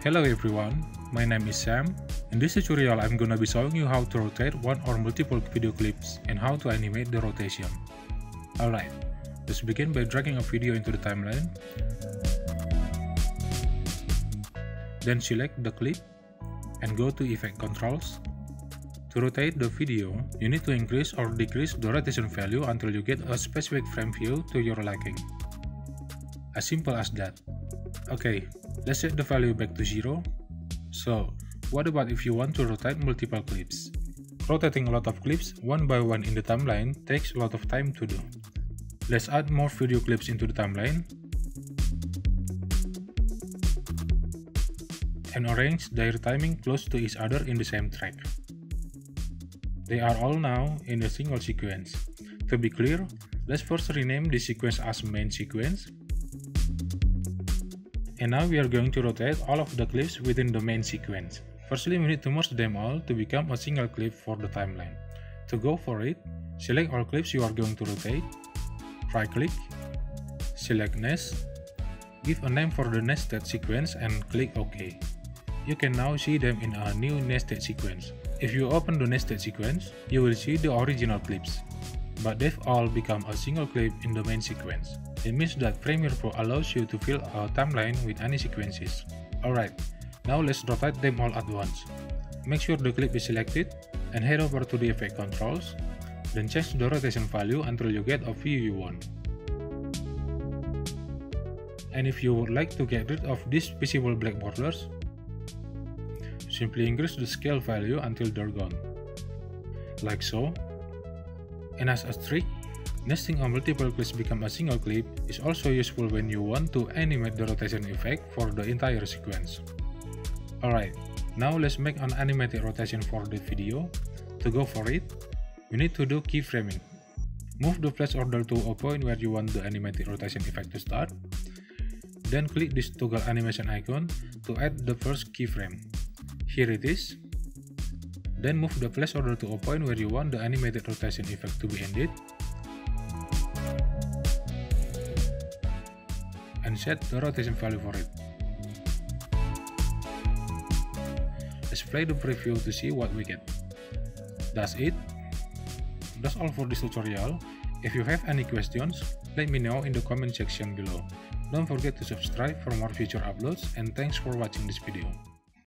Hello everyone, my name is Sam. In this tutorial I'm gonna be showing you how to rotate one or multiple video clips and how to animate the rotation. Alright, let's begin by dragging a video into the timeline. Then select the clip and go to Effect Controls. To rotate the video, you need to increase or decrease the rotation value until you get a specific frame view to your liking. As simple as that. Okay, let's set the value back to 0. So, what about if you want to rotate multiple clips? Rotating a lot of clips one by one in the timeline takes a lot of time to do. Let's add more video clips into the timeline and arrange their timing close to each other in the same track. They are all now in a single sequence. To be clear, let's first rename this sequence as main sequence. And now we are going to rotate all of the clips within the main sequence. Firstly, we need to merge them all to become a single clip for the timeline. To go for it, select all clips you are going to rotate, right-click, select Nest, give a name for the nested sequence and click OK. You can now see them in a new nested sequence. If you open the nested sequence, you will see the original clips, but they've all become a single clip in the main sequence. It means that Premiere Pro allows you to fill a timeline with any sequences. Alright, now let's rotate them all at once. Make sure the clip is selected and head over to the Effect Controls, then change the rotation value until you get a view you want. And if you would like to get rid of these visible black borders, simply increase the scale value until they're gone. Like so. And as a trick, nesting a multiple clips become a single clip is also useful when you want to animate the rotation effect for the entire sequence. Alright, now let's make an animated rotation for the video. To go for it, we need to do keyframing. Move the placeholder to a point where you want the animated rotation effect to start. Then click this toggle animation icon to add the first keyframe. Here it is. Then move the placeholder to a point where you want the animated rotation effect to be ended. And set the rotation value for it. Let's play the preview to see what we get. That's it. That's all for this tutorial. If you have any questions, let me know in the comment section below. Don't forget to subscribe for more future uploads and thanks for watching this video.